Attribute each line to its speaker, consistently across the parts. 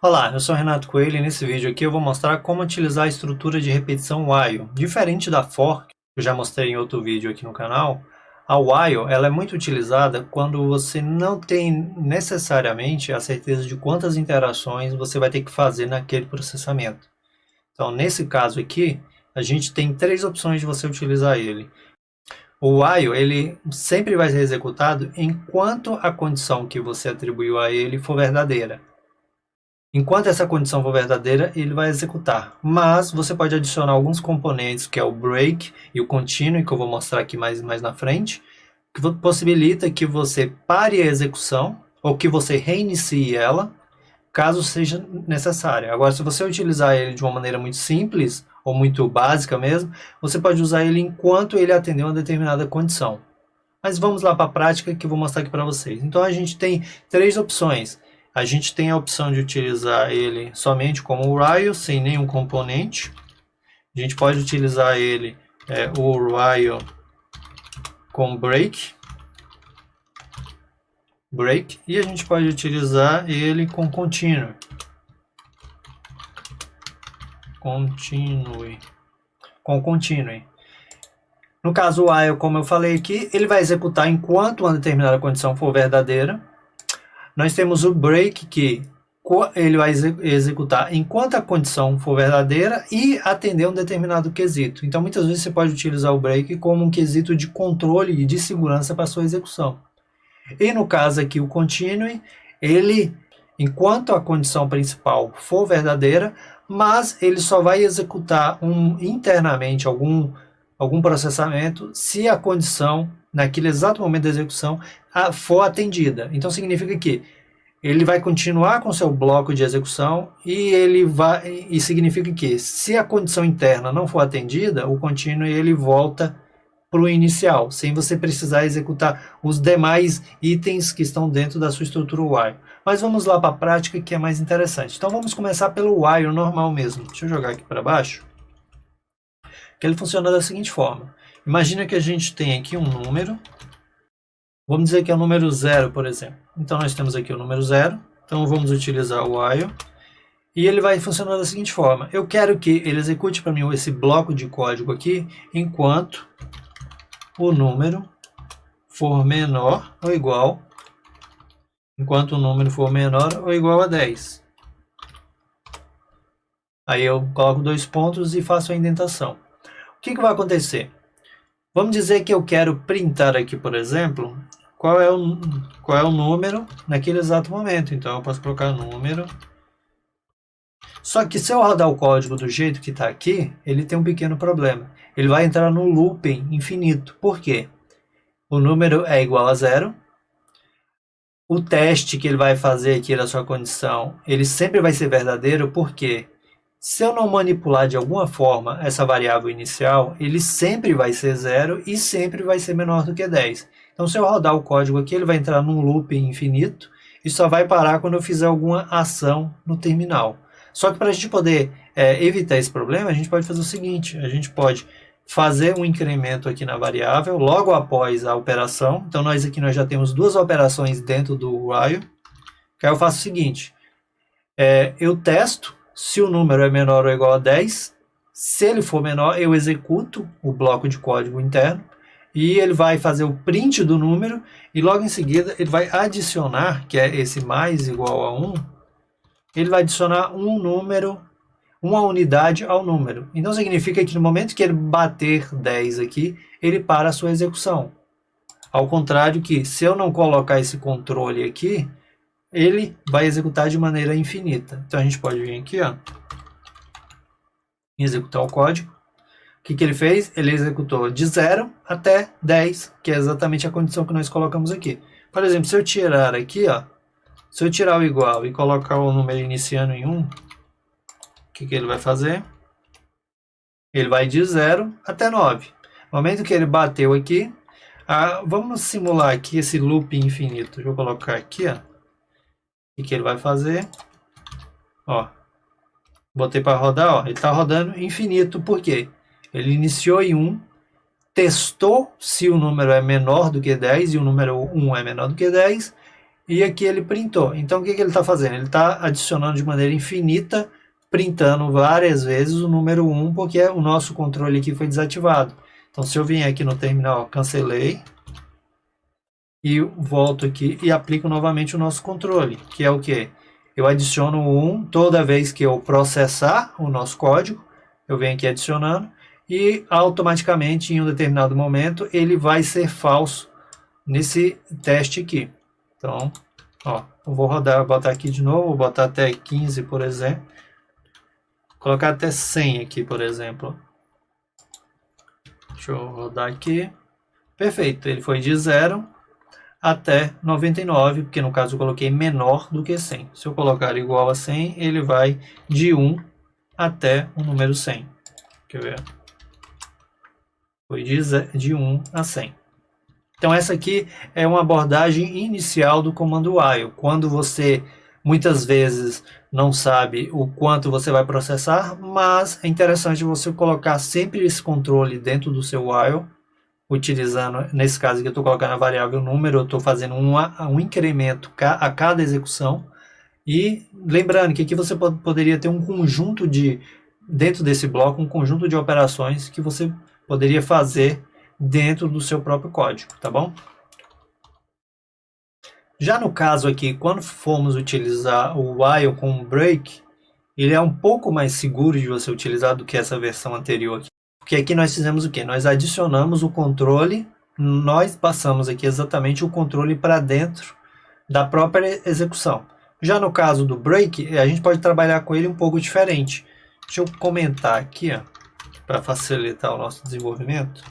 Speaker 1: Olá, eu sou Renato Coelho e nesse vídeo aqui eu vou mostrar como utilizar a estrutura de repetição while. Diferente da for, que eu já mostrei em outro vídeo aqui no canal, a while ela é muito utilizada quando você não tem necessariamente a certeza de quantas interações você vai ter que fazer naquele processamento. Então, nesse caso aqui, a gente tem três opções de você utilizar ele. O while, ele sempre vai ser executado enquanto a condição que você atribuiu a ele for verdadeira. Enquanto essa condição for verdadeira, ele vai executar. Mas você pode adicionar alguns componentes, que é o break e o continue, que eu vou mostrar aqui mais na frente, que possibilita que você pare a execução ou que você reinicie ela, caso seja necessário. Agora, se você utilizar ele de uma maneira muito simples ou muito básica mesmo, você pode usar ele enquanto ele atender uma determinada condição. Mas vamos lá para a prática que eu vou mostrar aqui para vocês. Então a gente tem três opções. A gente tem a opção de utilizar ele somente como while, sem nenhum componente. A gente pode utilizar ele, o while com break. E a gente pode utilizar ele com continue. Com continue. No caso, o while, como eu falei aqui, ele vai executar enquanto uma determinada condição for verdadeira. Nós temos o break, que ele vai executar enquanto a condição for verdadeira e atender um determinado quesito. Então, muitas vezes você pode utilizar o break como um quesito de controle e de segurança para sua execução. E no caso aqui, o continue, ele, enquanto a condição principal for verdadeira, mas ele só vai executar internamente algum processamento se a condição, naquele exato momento da execução, for atendida. Então significa que ele vai continuar com seu bloco de execução e significa que se a condição interna não for atendida, o continue ele volta para o inicial, sem você precisar executar os demais itens que estão dentro da sua estrutura while. Mas vamos lá para a prática, que é mais interessante. Então vamos começar pelo while normal mesmo. Deixa eu jogar aqui para baixo. Que ele funciona da seguinte forma. Imagina que a gente tem aqui um número. Vamos dizer que é o número 0, por exemplo. Então nós temos aqui o número 0. Então vamos utilizar o while. E ele vai funcionar da seguinte forma. Eu quero que ele execute para mim esse bloco de código aqui enquanto o número for menor ou igual. Enquanto o número for menor ou igual a 10. Aí eu coloco 2 pontos e faço a indentação. O que vai acontecer? Vamos dizer que eu quero printar aqui, por exemplo, qual é o número naquele exato momento. Então eu posso colocar número. Só que se eu rodar o código do jeito que está aqui, ele tem um pequeno problema. Ele vai entrar no looping infinito. Por quê? O número é igual a 0. O teste que ele vai fazer aqui da sua condição, ele sempre vai ser verdadeiro, porque se eu não manipular de alguma forma essa variável inicial, ele sempre vai ser 0 e sempre vai ser menor do que 10. Então, se eu rodar o código aqui, ele vai entrar num looping infinito e só vai parar quando eu fizer alguma ação no terminal. Só que para a gente poder evitar esse problema, a gente pode fazer o seguinte, a gente pode fazer um incremento aqui na variável logo após a operação. Então, nós já temos duas operações dentro do while. Que aí eu faço o seguinte, eu testo se o número é menor ou igual a 10. Se ele for menor, eu executo o bloco de código interno e ele vai fazer o print do número e logo em seguida ele vai adicionar, que é esse mais igual a 1, ele vai adicionar um número, uma unidade ao número. Então significa que no momento que ele bater 10 aqui, ele para a sua execução. Ao contrário que se eu não colocar esse controle aqui, ele vai executar de maneira infinita. Então a gente pode vir aqui, ó, e executar o código. O que ele fez? Ele executou de 0 até 10, que é exatamente a condição que nós colocamos aqui. Por exemplo, se eu tirar aqui, ó, se eu tirar o igual e colocar o número iniciando em 1, o que ele vai fazer? Ele vai de 0 até 9. No momento que ele bateu aqui, vamos simular aqui esse loop infinito. Deixa eu colocar aqui, ó. O que ele vai fazer? Ó, botei para rodar, ó, ele está rodando infinito. Por quê? Ele iniciou em 1, testou se o número é menor do que 10 e o número 1 é menor do que 10 e aqui ele printou. Então o que ele está fazendo? Ele está adicionando de maneira infinita, printando várias vezes o número 1, porque o nosso controle aqui foi desativado. Então se eu vier aqui no terminal, cancelei, e volto aqui e aplico novamente o nosso controle, que é o que? Eu adiciono o 1 toda vez que eu processar o nosso código, eu venho aqui adicionando, e automaticamente em um determinado momento ele vai ser falso nesse teste aqui. Então, ó, eu vou rodar, botar aqui de novo, vou botar até 15, por exemplo. Colocar até 100 aqui, por exemplo. Deixa eu rodar aqui. Perfeito, ele foi de 0 até 99, porque no caso eu coloquei menor do que 100. Se eu colocar igual a 100, ele vai de 1 até o número 100. Quer ver? Foi de 1 a 100. Então essa aqui é uma abordagem inicial do comando while. Quando você muitas vezes não sabe o quanto você vai processar, mas é interessante você colocar sempre esse controle dentro do seu while, utilizando, nesse caso aqui eu estou colocando a variável número, eu estou fazendo um incremento a cada execução, e lembrando que aqui você poderia ter um conjunto dentro desse bloco, um conjunto de operações que você poderia fazer dentro do seu próprio código, tá bom? Já no caso aqui, quando formos utilizar o while com o break, ele é um pouco mais seguro de você utilizar do que essa versão anterior aqui. Porque aqui nós fizemos o quê? Nós adicionamos o controle, nós passamos aqui exatamente o controle para dentro da própria execução. Já no caso do break, a gente pode trabalhar com ele um pouco diferente. Deixa eu comentar aqui, para facilitar o nosso desenvolvimento.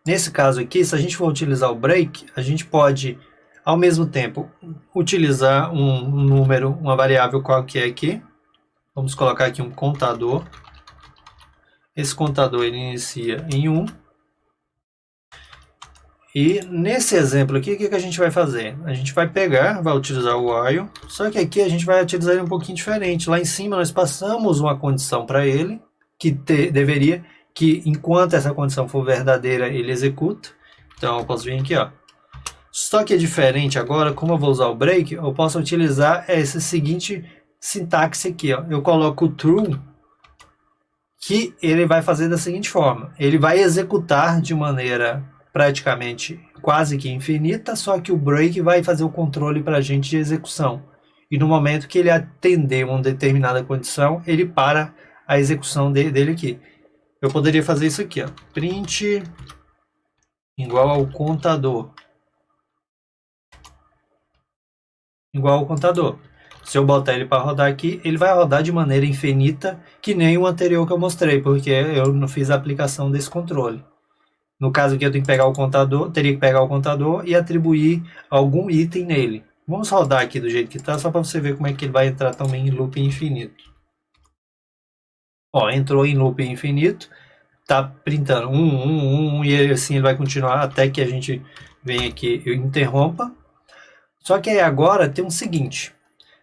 Speaker 1: Nesse caso aqui, se a gente for utilizar o break, a gente pode, ao mesmo tempo, utilizar um número, uma variável qualquer aqui. Vamos colocar aqui um contador. Esse contador ele inicia em 1. E nesse exemplo aqui, o que a gente vai fazer? A gente vai pegar, vai utilizar o while, só que aqui a gente vai utilizar ele um pouquinho diferente. Lá em cima nós passamos uma condição para ele, que deveria, que enquanto essa condição for verdadeira, ele executa. Então eu posso vir aqui, ó. Só que é diferente agora, como eu vou usar o break, eu posso utilizar essa seguinte sintaxe aqui, ó. Eu coloco o true, que ele vai fazer da seguinte forma. Ele vai executar de maneira praticamente quase que infinita, só que o break vai fazer o controle para a gente de execução. E no momento que ele atender uma determinada condição, ele para a execução dele aqui. Eu poderia fazer isso aqui, ó. Print igual ao contador. Igual ao contador. Se eu botar ele para rodar aqui, ele vai rodar de maneira infinita, que nem o anterior que eu mostrei, porque eu não fiz a aplicação desse controle. No caso aqui eu tenho que pegar o contador, teria que pegar o contador e atribuir algum item nele. Vamos rodar aqui do jeito que está, só para você ver como é que ele vai entrar também em loop infinito. Ó, entrou em loop infinito, tá printando 1, e assim ele vai continuar até que a gente venha aqui e interrompa. Só que aí agora tem o seguinte,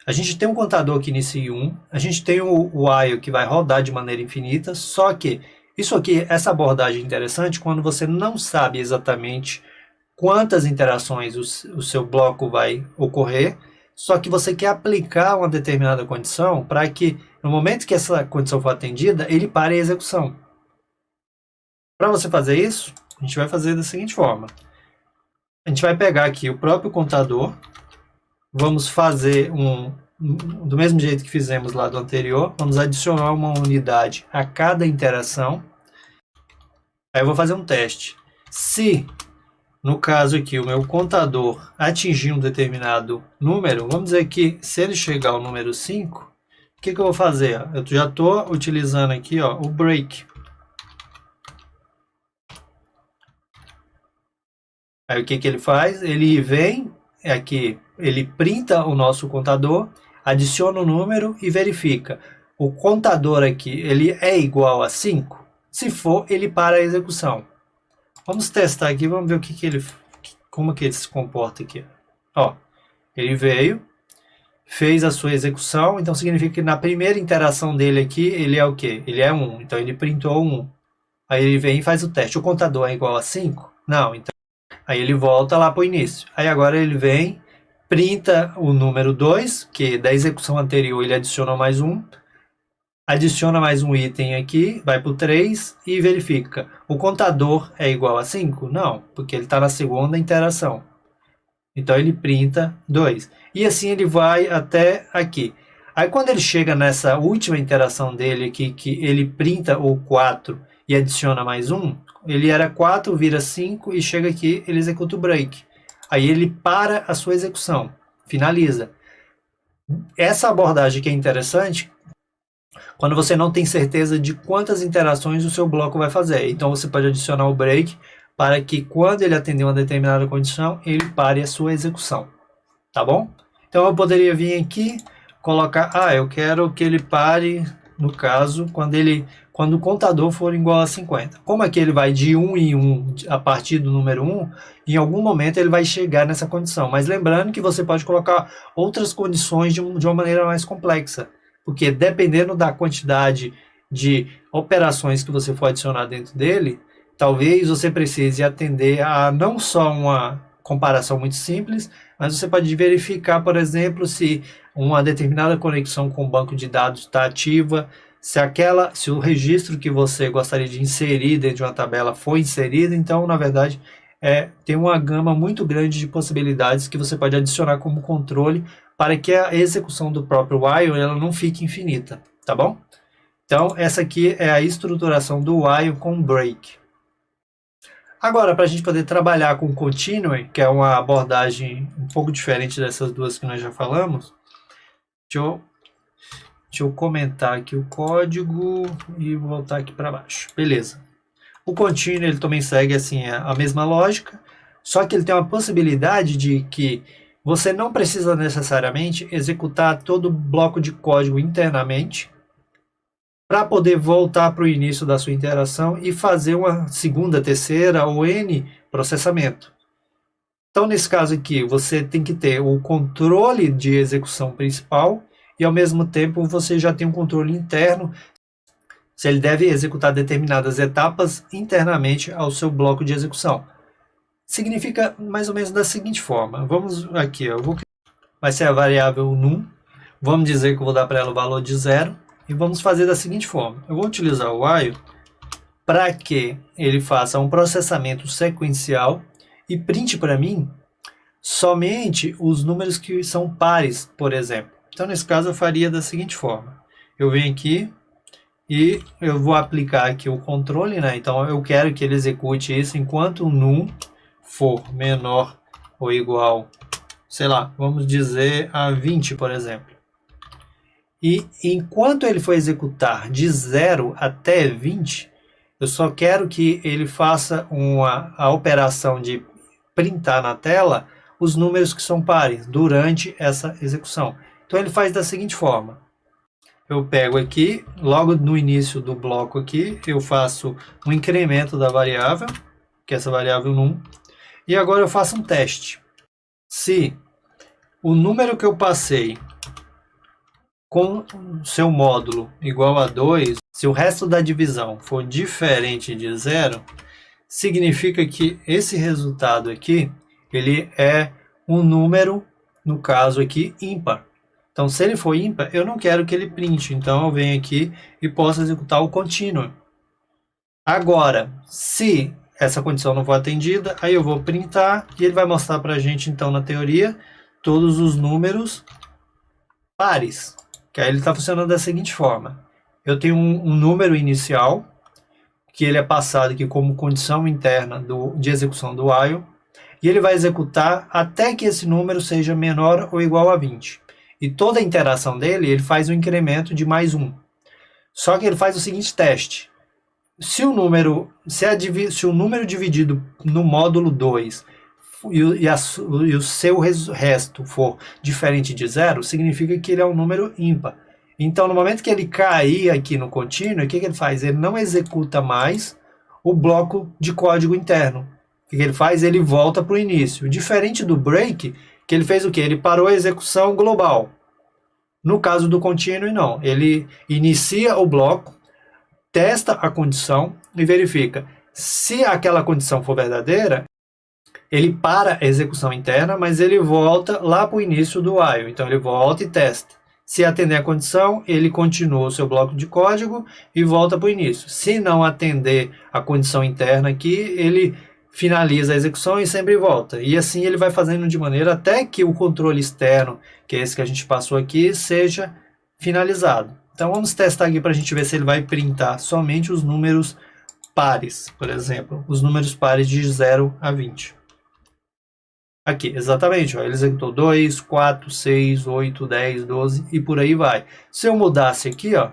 Speaker 1: a gente tem um contador que inicia em 1, a gente tem o while que vai rodar de maneira infinita, só que isso aqui, essa abordagem é interessante quando você não sabe exatamente quantas interações o seu bloco vai ocorrer, só que você quer aplicar uma determinada condição para que no momento que essa condição for atendida, ele pare a execução. Para você fazer isso, a gente vai fazer da seguinte forma. A gente vai pegar aqui o próprio contador, vamos fazer do mesmo jeito que fizemos lá do anterior, vamos adicionar uma unidade a cada interação. Aí eu vou fazer um teste. Se, no caso aqui, o meu contador atingir um determinado número, vamos dizer que se ele chegar ao número 5, o que eu vou fazer? Eu já estou utilizando aqui, ó, o break. Aí o que ele faz? Ele vem aqui, ele printa o nosso contador, adiciona o número e verifica. O contador aqui, ele é igual a 5? Se for, ele para a execução. Vamos testar aqui, vamos ver como que ele se comporta aqui. Ó, ele veio, fez a sua execução, então significa que na primeira interação dele aqui, ele é o quê? Ele é 1, então ele printou 1. Aí ele vem e faz o teste. O contador é igual a 5? Não, então Aí ele volta lá para o início. Aí agora ele vem, printa o número 2, que da execução anterior ele adicionou mais um, adiciona mais um item aqui, vai para o 3 e verifica. O contador é igual a 5? Não, porque ele está na segunda interação. Então ele printa 2. E assim ele vai até aqui. Aí quando ele chega nessa última interação dele aqui, que ele printa o 4 e adiciona mais um, ele era 4, vira 5 e chega aqui, ele executa o break. Aí ele para a sua execução, finaliza. Essa abordagem que é interessante, quando você não tem certeza de quantas interações o seu bloco vai fazer. Então você pode adicionar o break para que quando ele atender uma determinada condição, ele pare a sua execução. Tá bom? Então eu poderia vir aqui, colocar, eu quero que ele pare, no caso, quando o contador for igual a 50. Como aqui ele vai de 1 em 1 a partir do número 1, em algum momento ele vai chegar nessa condição. Mas lembrando que você pode colocar outras condições de uma maneira mais complexa. Porque dependendo da quantidade de operações que você for adicionar dentro dele, talvez você precise atender a não só uma comparação muito simples, mas você pode verificar, por exemplo, se uma determinada conexão com o banco de dados está ativa, se o registro que você gostaria de inserir dentro de uma tabela foi inserido. Então, na verdade, tem uma gama muito grande de possibilidades que você pode adicionar como controle para que a execução do próprio while ela não fique infinita, tá bom? Então, essa aqui é a estruturação do while com break. Agora, para a gente poder trabalhar com continue, que é uma abordagem um pouco diferente dessas duas que nós já falamos, deixa eu comentar aqui o código e voltar aqui para baixo. Beleza. O continue ele também segue assim a mesma lógica, só que ele tem uma possibilidade de que você não precisa necessariamente executar todo o bloco de código internamente para poder voltar para o início da sua interação e fazer uma segunda, terceira ou N processamento. Então, nesse caso aqui, você tem que ter o controle de execução principal e, ao mesmo tempo, você já tem um controle interno se ele deve executar determinadas etapas internamente ao seu bloco de execução. Significa mais ou menos da seguinte forma. Vamos aqui, vai ser a variável num. Vamos dizer que eu vou dar para ela o valor de 0. E vamos fazer da seguinte forma. Eu vou utilizar o while para que ele faça um processamento sequencial e printe para mim somente os números que são pares, por exemplo. Então, nesse caso, eu faria da seguinte forma. Eu venho aqui e eu vou aplicar aqui o controle, né? Então, eu quero que ele execute isso enquanto o num for menor ou igual, sei lá, vamos dizer a 20, por exemplo. E enquanto ele for executar de 0 até 20, eu só quero que ele faça a operação de printar na tela os números que são pares durante essa execução. Então ele faz da seguinte forma. Eu pego aqui, logo no início do bloco aqui, eu faço um incremento da variável, que é essa variável num, e agora eu faço um teste. Se o número que eu passei com seu módulo igual a 2, se o resto da divisão for diferente de 0, significa que esse resultado aqui, ele é um número, no caso aqui, ímpar. Então, se ele for ímpar, eu não quero que ele printe. Então, eu venho aqui e posso executar o continue. Agora, se essa condição não for atendida, aí eu vou printar e ele vai mostrar para a gente, então, na teoria, todos os números pares. Que aí ele está funcionando da seguinte forma. Eu tenho um número inicial, que ele é passado aqui como condição interna de execução do while, e ele vai executar até que esse número seja menor ou igual a 20. E toda a interação dele, ele faz um incremento de mais 1. Só que ele faz o seguinte teste. Se o número dividido no módulo 2 e o seu resto for diferente de 0, significa que ele é um número ímpar. Então, no momento que ele cair aqui no contínuo, o que ele faz? Ele não executa mais o bloco de código interno. O que ele faz? Ele volta para o início. Diferente do break, que ele fez o quê? Ele parou a execução global. No caso do continue, não. Ele inicia o bloco, testa a condição e verifica. Se aquela condição for verdadeira, ele para a execução interna, mas ele volta lá para o início do while. Então ele volta e testa. Se atender a condição, ele continua o seu bloco de código e volta para o início. Se não atender a condição interna aqui, ele finaliza a execução e sempre volta. E assim ele vai fazendo de maneira até que o controle externo, que é esse que a gente passou aqui, seja finalizado. Então vamos testar aqui para a gente ver se ele vai printar somente os números pares, por exemplo, os números pares de 0 a 20. Aqui, exatamente, ó, ele executou 2, 4, 6, 8, 10, 12 e por aí vai. Se eu mudasse aqui, ó,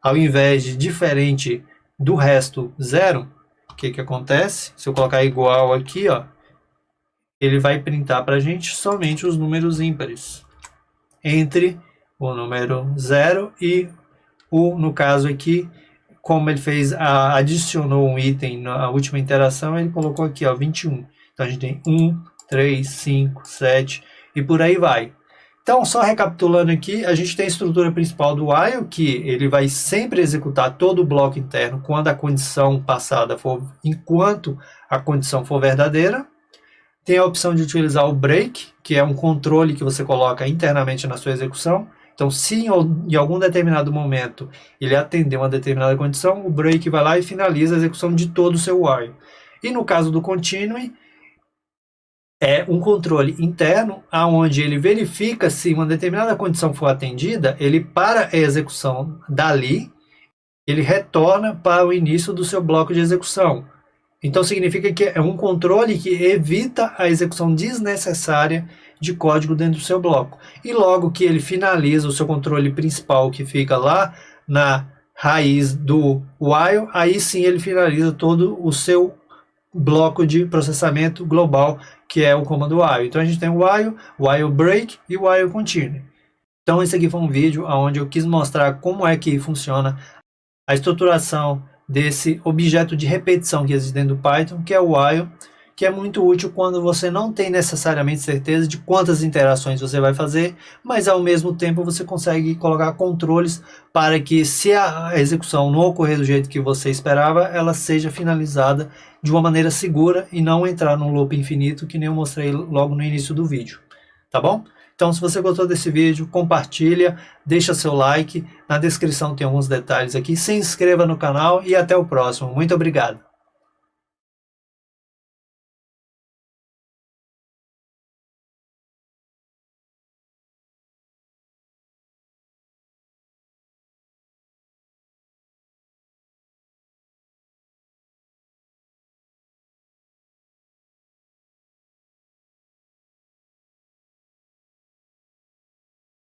Speaker 1: ao invés de diferente do resto 0, o que acontece? Se eu colocar igual aqui, ó, ele vai printar para a gente somente os números ímpares entre o número 0 e o, no caso aqui, como ele fez, adicionou um item na última interação, ele colocou aqui, ó, 21. Então a gente tem 1, 3, 5, 7 e por aí vai. Então, só recapitulando aqui, a gente tem a estrutura principal do while, que ele vai sempre executar todo o bloco interno quando a condição passada for, enquanto a condição for verdadeira. Tem a opção de utilizar o break, que é um controle que você coloca internamente na sua execução. Então, se em algum determinado momento ele atender uma determinada condição, o break vai lá e finaliza a execução de todo o seu while. E no caso do continue, é um controle interno, onde ele verifica se uma determinada condição for atendida, ele para a execução dali, ele retorna para o início do seu bloco de execução. Então significa que é um controle que evita a execução desnecessária de código dentro do seu bloco. E logo que ele finaliza o seu controle principal, que fica lá na raiz do while, aí sim ele finaliza todo o seu bloco de processamento global, que é o comando while. Então a gente tem o while break e o while continue. Então esse aqui foi um vídeo onde eu quis mostrar como é que funciona a estruturação desse objeto de repetição que existe dentro do Python, que é o while, que é muito útil quando você não tem necessariamente certeza de quantas interações você vai fazer, mas ao mesmo tempo você consegue colocar controles para que, se a execução não ocorrer do jeito que você esperava, ela seja finalizada de uma maneira segura e não entrar num loop infinito, que nem eu mostrei logo no início do vídeo. Tá bom? Então, se você gostou desse vídeo, compartilha, deixa seu like, na descrição tem alguns detalhes aqui, se inscreva no canal e até o próximo. Muito obrigado!